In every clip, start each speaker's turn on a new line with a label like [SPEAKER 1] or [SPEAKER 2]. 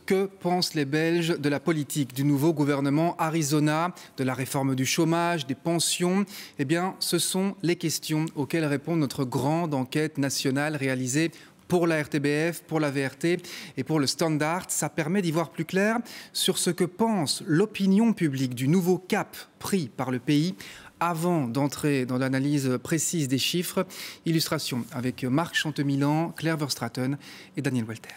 [SPEAKER 1] Que pensent les Belges de la politique du nouveau gouvernement Arizona, de la réforme du chômage, des pensions? Eh bien, ce sont les questions auxquelles répond notre grande enquête nationale réalisée pour la RTBF, pour la VRT et pour le Standard. Ça permet d'y voir plus clair sur ce que pense l'opinion publique du nouveau cap pris par le pays. Avant d'entrer dans l'analyse précise des chiffres, illustration avec Marc Chantemilan, Claire Verstraeten et Daniel Welter.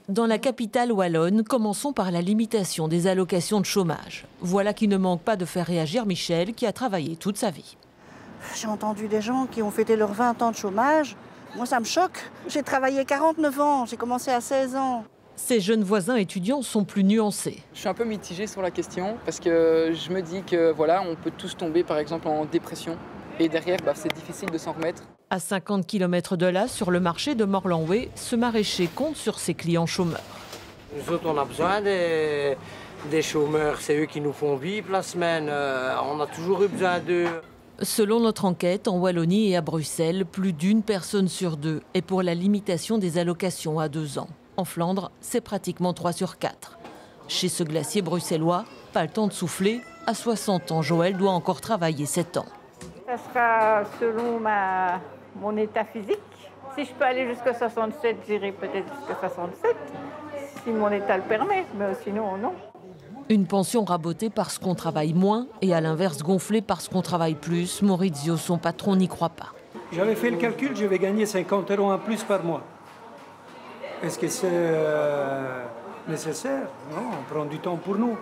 [SPEAKER 2] Dans la capitale wallonne, commençons par la limitation des allocations de chômage. Voilà qui ne manque pas de faire réagir Michel, qui a travaillé toute sa vie.
[SPEAKER 3] J'ai entendu des gens qui ont fêté leurs 20 ans de chômage. Moi, ça me choque. J'ai travaillé 49 ans, j'ai commencé à 16 ans.
[SPEAKER 2] Ces jeunes voisins étudiants sont plus nuancés.
[SPEAKER 4] Je suis un peu mitigée sur la question parce que je me dis que voilà, on peut tous tomber par exemple en dépression et derrière c'est difficile de s'en remettre.
[SPEAKER 2] À 50 km de là, sur le marché de Morlanway, ce maraîcher compte sur ses clients chômeurs.
[SPEAKER 5] Nous autres, on a besoin des chômeurs, c'est eux qui nous font vivre la semaine, on a toujours eu besoin d'eux.
[SPEAKER 2] Selon notre enquête, en Wallonie et à Bruxelles, plus d'une personne sur deux est pour la limitation des allocations à 2 ans. En Flandre, c'est pratiquement 3 sur 4. Chez ce glacier bruxellois, pas le temps de souffler. À 60 ans, Joël doit encore travailler 7 ans.
[SPEAKER 6] Ça sera selon mon état physique. Si je peux aller jusqu'à 67, j'irai peut-être jusqu'à 67, si mon état le permet, mais sinon, non.
[SPEAKER 2] Une pension rabotée parce qu'on travaille moins et à l'inverse gonflée parce qu'on travaille plus. Maurizio, son patron, n'y croit pas.
[SPEAKER 7] J'avais fait le calcul, je vais gagner 50 € en plus par mois. Est-ce que c'est nécessaire? Non, on prend du temps pour nous.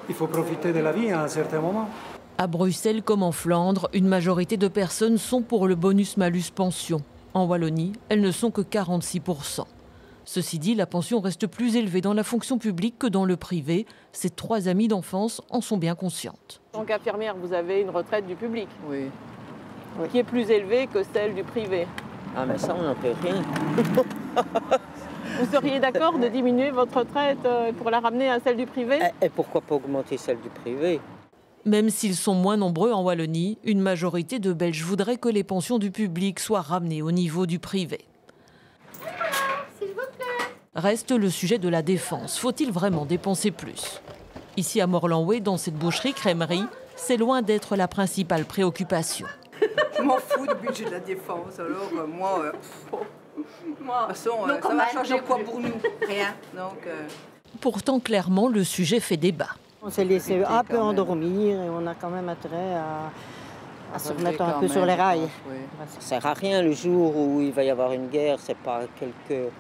[SPEAKER 7] Il faut profiter de la vie à un certain moment.
[SPEAKER 2] À Bruxelles comme en Flandre, une majorité de personnes sont pour le bonus-malus pension. En Wallonie, elles ne sont que 46%. Ceci dit, la pension reste plus élevée dans la fonction publique que dans le privé. Ses 3 amies d'enfance en sont bien conscientes.
[SPEAKER 6] En tant qu'infirmière, vous avez une retraite du public,
[SPEAKER 4] Oui.
[SPEAKER 6] qui est plus élevée que celle du privé.
[SPEAKER 5] Ah mais ça, on n'en peut rien.
[SPEAKER 6] Vous seriez d'accord de diminuer votre retraite pour la ramener à celle du privé?
[SPEAKER 5] Et pourquoi pas augmenter celle du privé?
[SPEAKER 2] Même s'ils sont moins nombreux en Wallonie, une majorité de Belges voudraient que les pensions du public soient ramenées au niveau du privé. Reste le sujet de la défense. Faut-il vraiment dépenser plus? Ici à Morlanway, dans cette boucherie-crèmerie, c'est loin d'être la principale préoccupation.
[SPEAKER 8] Je m'en fous du budget de la défense. Alors moi, de toute façon, ça va changer quoi pour nous? Rien. Donc,
[SPEAKER 2] Pourtant, clairement, le sujet fait débat.
[SPEAKER 3] On s'est laissé un peu endormir et on a quand même intérêt à se remettre un peu sur les rails.
[SPEAKER 5] Ça sert à rien le jour où il va y avoir une guerre, c'est pas quelques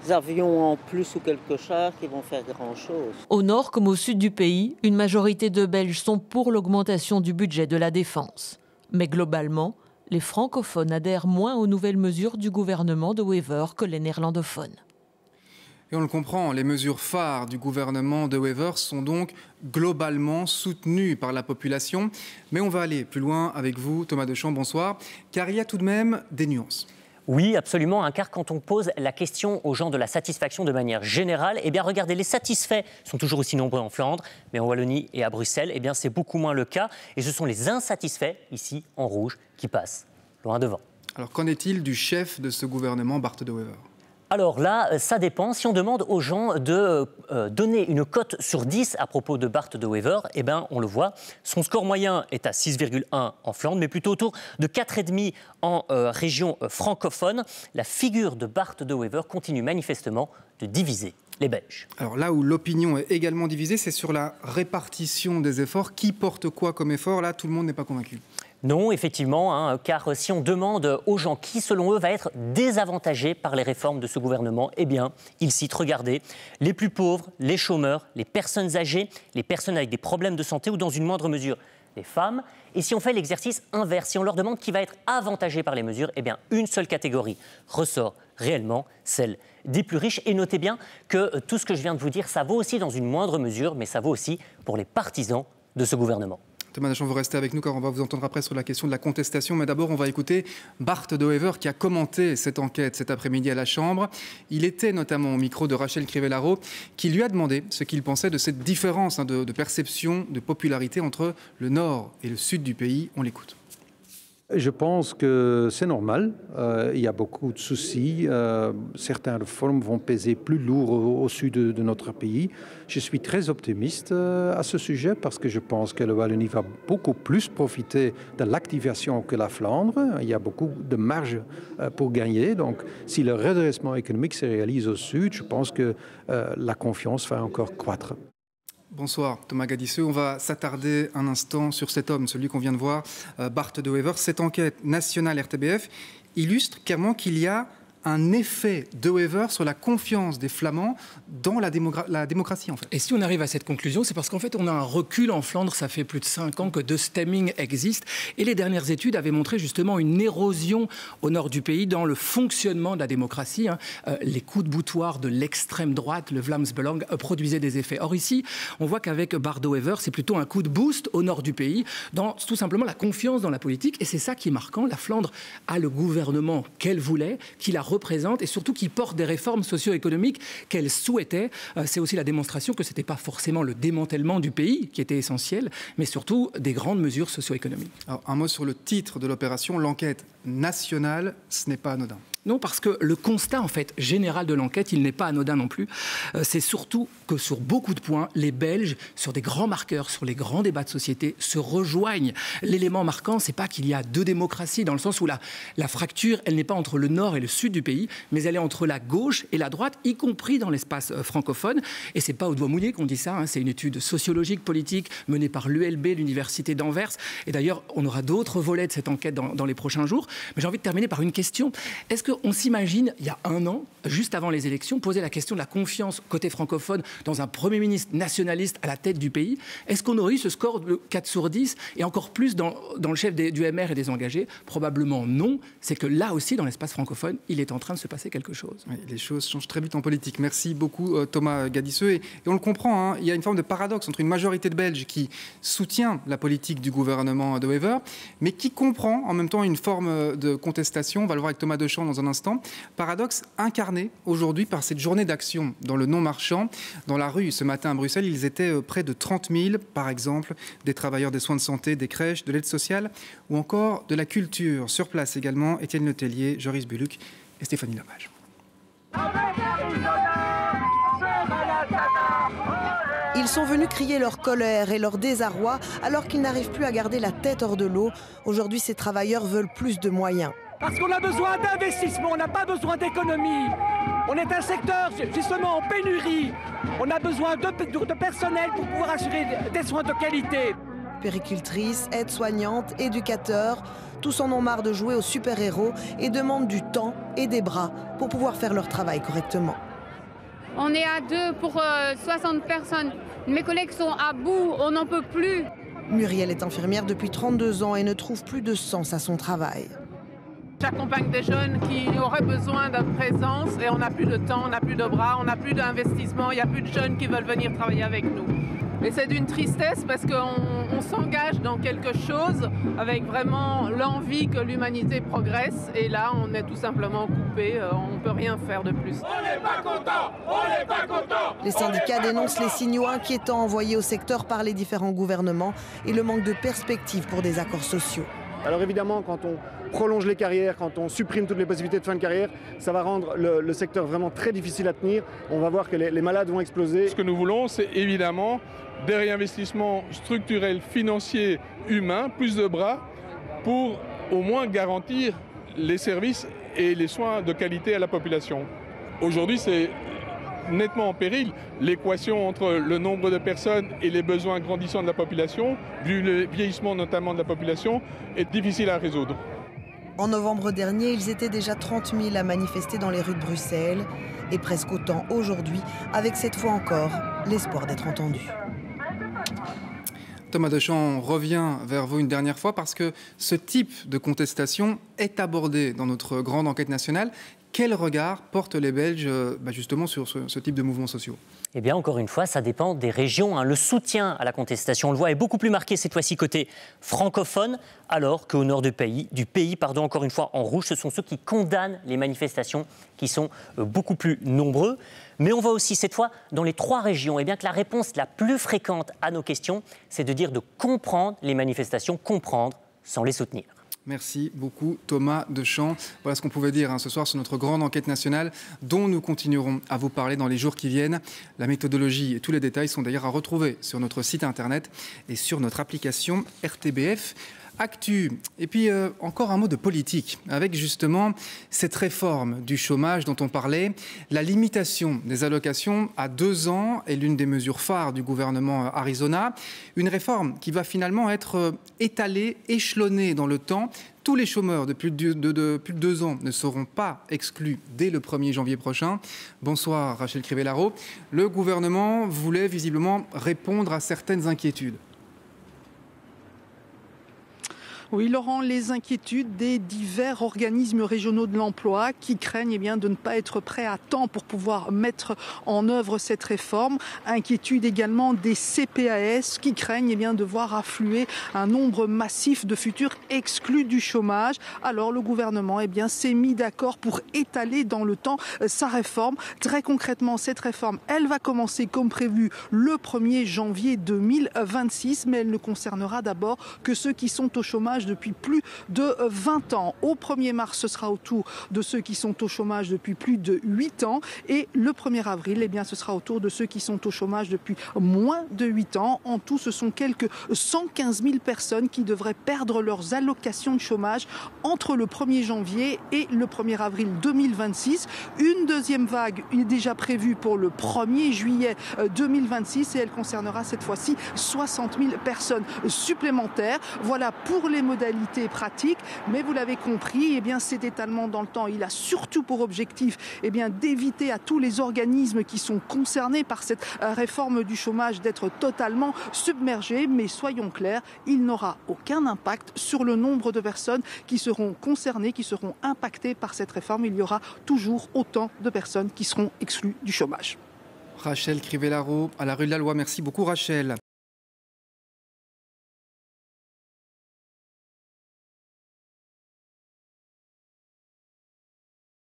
[SPEAKER 5] avions en plus ou quelques chars qui vont faire grand-chose.
[SPEAKER 2] Au nord comme au sud du pays, une majorité de Belges sont pour l'augmentation du budget de la défense. Mais globalement, les francophones adhèrent moins aux nouvelles mesures du gouvernement de Wever que les néerlandophones.
[SPEAKER 1] Et on le comprend, les mesures phares du gouvernement de Wever sont donc globalement soutenues par la population. Mais on va aller plus loin avec vous, Thomas Deschamps, bonsoir, car il y a tout de même des nuances.
[SPEAKER 9] Oui, absolument, car quand on pose la question aux gens de la satisfaction de manière générale, eh bien regardez, les satisfaits sont toujours aussi nombreux en Flandre, mais en Wallonie et à Bruxelles, eh bien c'est beaucoup moins le cas. Et ce sont les insatisfaits, ici en rouge, qui passent loin devant. Alors qu'en est-il du chef de ce gouvernement, Bart De Wever ? Alors là, ça dépend. Si on demande aux gens de donner une cote sur 10 à propos de Bart De Wever, eh ben, on le voit, son score moyen est à 6,1 en Flandre, mais plutôt autour de 4,5 en région francophone. La figure de Bart De Wever continue manifestement de diviser les Belges. Alors là où l'opinion est également divisée, c'est sur la répartition des efforts. Qui porte quoi comme effort? Là, tout le monde n'est pas convaincu. Non, effectivement, car si on demande aux gens qui, selon eux, va être désavantagé par les réformes de ce gouvernement, eh bien, ils citent, regardez, les plus pauvres, les chômeurs, les personnes âgées, les personnes avec des problèmes de santé ou, dans une moindre mesure, les femmes. Et si on fait l'exercice inverse, si on leur demande qui va être avantagé par les mesures, eh bien, une seule catégorie ressort réellement, celle des plus riches. Et notez bien que tout ce que je viens de vous dire, ça vaut aussi dans une moindre mesure, mais ça vaut aussi pour les partisans de ce gouvernement. Thomas Deschamps, vous restez avec nous car on va vous entendre après sur la question de la contestation. Mais d'abord, on va écouter Bart De Wever qui a commenté cette enquête cet après-midi à la Chambre. Il était notamment au micro de Rachel Crivellaro qui lui a demandé ce qu'il pensait de cette différence de perception, de popularité entre le nord et le sud du pays. On l'écoute.
[SPEAKER 7] Je pense que c'est normal. Il y a beaucoup de soucis. Certaines réformes vont peser plus lourd au sud de notre pays. Je suis très optimiste à ce sujet parce que je pense que la Wallonie va beaucoup plus profiter de l'activation que la Flandre. Il y a beaucoup de marge pour gagner. Donc, si le redressement économique se réalise au sud, je pense que la confiance va encore croître.
[SPEAKER 1] Bonsoir Thomas Gadisseux. On va s'attarder un instant sur cet homme, celui qu'on vient de voir, Bart De Wever. Cette enquête nationale RTBF illustre clairement qu'il y a un effet De Wever sur la confiance des Flamands dans la démocratie, en fait.
[SPEAKER 10] Et si on arrive à cette conclusion, c'est parce qu'en fait, on a un recul en Flandre. Ça fait plus de 5 ans que de stemming existe. Et les dernières études avaient montré justement une érosion au nord du pays dans le fonctionnement de la démocratie. Les coups de boutoir de l'extrême droite, le Vlaams-Belang, produisaient des effets. Or ici, on voit qu'avec Bart De Wever, c'est plutôt un coup de boost au nord du pays, dans tout simplement la confiance dans la politique. Et c'est ça qui est marquant. La Flandre a le gouvernement qu'elle voulait, qu'il a représente et surtout qui porte des réformes socio-économiques qu'elle souhaitait. C'est aussi la démonstration que ce n'était pas forcément le démantèlement du pays qui était essentiel, mais surtout des grandes mesures socio-économiques.
[SPEAKER 1] Alors, un mot sur le titre de l'opération, l'enquête nationale, ce n'est pas anodin.
[SPEAKER 10] Non, parce que le constat en fait général de l'enquête, il n'est pas anodin non plus. C'est surtout que sur beaucoup de points, les Belges, sur des grands marqueurs, sur les grands débats de société, se rejoignent. L'élément marquant, c'est pas qu'il y a deux démocraties, dans le sens où la fracture, elle n'est pas entre le nord et le sud du pays, mais elle est entre la gauche et la droite, y compris dans l'espace francophone. Et c'est pas au doigt mouillé qu'on dit ça, c'est une étude sociologique, politique, menée par l'ULB, l'Université d'Anvers. Et d'ailleurs, on aura d'autres volets de cette enquête dans les prochains jours. Mais j'ai envie de terminer par une question. Est-ce qu'on s'imagine, il y a un an, juste avant les élections, poser la question de la confiance côté francophone dans un Premier ministre nationaliste à la tête du pays? Est-ce qu'on aurait eu ce score de 4 sur 10 et encore plus dans le chef du MR et des engagés? Probablement non. C'est que là aussi, dans l'espace francophone, il est en train de se passer quelque chose.
[SPEAKER 1] Oui, les choses changent très vite en politique. Merci beaucoup Thomas Gadisseux. Et on le comprend, il y a une forme de paradoxe entre une majorité de Belges qui soutient la politique du gouvernement De Wever, mais qui comprend en même temps une forme de contestation. On va le voir avec Thomas Deschamps dans un instant. Paradoxe incarné aujourd'hui par cette journée d'action dans le non-marchand. Dans la rue, ce matin à Bruxelles, ils étaient près de 30 000, par exemple, des travailleurs des soins de santé, des crèches, de l'aide sociale ou encore de la culture. Sur place également, Étienne Letellier, Joris Buluc et Stéphanie Lepage.
[SPEAKER 11] Ils sont venus crier leur colère et leur désarroi alors qu'ils n'arrivent plus à garder la tête hors de l'eau. Aujourd'hui, ces travailleurs veulent plus de moyens.
[SPEAKER 12] Parce qu'on a besoin d'investissement, on n'a pas besoin d'économie. On est un secteur justement en pénurie. On a besoin de personnel pour pouvoir assurer des soins de qualité.
[SPEAKER 11] Péricultrices, aides-soignantes, éducateurs, tous en ont marre de jouer aux super-héros et demandent du temps et des bras pour pouvoir faire leur travail correctement.
[SPEAKER 13] On est à 2 pour 60 personnes. Mes collègues sont à bout, on n'en peut plus.
[SPEAKER 11] Muriel est infirmière depuis 32 ans et ne trouve plus de sens à son travail.
[SPEAKER 14] J'accompagne des jeunes qui auraient besoin de présence et on n'a plus de temps, on n'a plus de bras, on n'a plus d'investissement, il n'y a plus de jeunes qui veulent venir travailler avec nous. Et c'est d'une tristesse parce qu'on s'engage dans quelque chose avec vraiment l'envie que l'humanité progresse et là on est tout simplement coupé, on ne peut rien faire de plus.
[SPEAKER 12] On n'est pas content, on n'est pas content.
[SPEAKER 11] Les syndicats dénoncent les signaux inquiétants envoyés au secteur par les différents gouvernements et le manque de perspectives pour des accords sociaux.
[SPEAKER 15] Alors évidemment, quand on prolonge les carrières, quand on supprime toutes les possibilités de fin de carrière, ça va rendre le secteur vraiment très difficile à tenir. On va voir que les malades vont exploser.
[SPEAKER 16] Ce que nous voulons, c'est évidemment des réinvestissements structurels, financiers, humains, plus de bras, pour au moins garantir les services et les soins de qualité à la population. Aujourd'hui, c'est nettement en péril. L'équation entre le nombre de personnes et les besoins grandissants de la population, vu le vieillissement notamment de la population, est difficile à résoudre.
[SPEAKER 11] En novembre dernier, ils étaient déjà 30 000 à manifester dans les rues de Bruxelles et presque autant aujourd'hui, avec cette fois encore l'espoir d'être entendus.
[SPEAKER 1] Thomas Deschamps revient vers vous une dernière fois parce que ce type de contestation est abordé dans notre grande enquête nationale. Quel regard portent les Belges justement sur ce type de mouvements sociaux?
[SPEAKER 9] Eh bien, encore une fois, ça dépend des régions. Le soutien à la contestation, on le voit, est beaucoup plus marqué cette fois-ci côté francophone, alors qu'au nord du pays, encore une fois, en rouge, ce sont ceux qui condamnent les manifestations qui sont beaucoup plus nombreux. Mais on voit aussi cette fois, dans les 3 régions, eh bien, que la réponse la plus fréquente à nos questions, c'est de dire de comprendre les manifestations, comprendre sans les soutenir.
[SPEAKER 1] Merci beaucoup Thomas Dechamps. Voilà ce qu'on pouvait dire ce soir sur notre grande enquête nationale dont nous continuerons à vous parler dans les jours qui viennent. La méthodologie et tous les détails sont d'ailleurs à retrouver sur notre site internet et sur notre application RTBF Actu. Et puis encore un mot de politique avec justement cette réforme du chômage dont on parlait. La limitation des allocations à 2 ans est l'une des mesures phares du gouvernement Arizona. Une réforme qui va finalement être étalée, échelonnée dans le temps. Tous les chômeurs de plus de 2 ans ne seront pas exclus dès le 1er janvier prochain. Bonsoir Rachel Crivellaro. Le gouvernement voulait visiblement répondre à certaines inquiétudes.
[SPEAKER 17] Oui, Laurent, les inquiétudes des divers organismes régionaux de l'emploi qui craignent de ne pas être prêts à temps pour pouvoir mettre en œuvre cette réforme. Inquiétude également des CPAS qui craignent de voir affluer un nombre massif de futurs exclus du chômage. Alors le gouvernement s'est mis d'accord pour étaler dans le temps sa réforme. Très concrètement, cette réforme, elle va commencer comme prévu le 1er janvier 2026, mais elle ne concernera d'abord que ceux qui sont au chômage depuis plus de 20 ans. Au 1er mars, ce sera au tour de ceux qui sont au chômage depuis plus de 8 ans. Et le 1er avril, ce sera au tour de ceux qui sont au chômage depuis moins de 8 ans. En tout, ce sont quelques 115 000 personnes qui devraient perdre leurs allocations de chômage entre le 1er janvier et le 1er avril 2026. Une deuxième vague est déjà prévue pour le 1er juillet 2026 et elle concernera cette fois-ci 60 000 personnes supplémentaires. Voilà pour les modalités pratiques, mais vous l'avez compris, cet étalement dans le temps, il a surtout pour objectif d'éviter à tous les organismes qui sont concernés par cette réforme du chômage d'être totalement submergés, mais soyons clairs, il n'aura aucun impact sur le nombre de personnes qui seront concernées, qui seront impactées par cette réforme. Il y aura toujours autant de personnes qui seront exclues du chômage.
[SPEAKER 1] Rachel Crivellaro à la rue de la Loi. Merci beaucoup Rachel.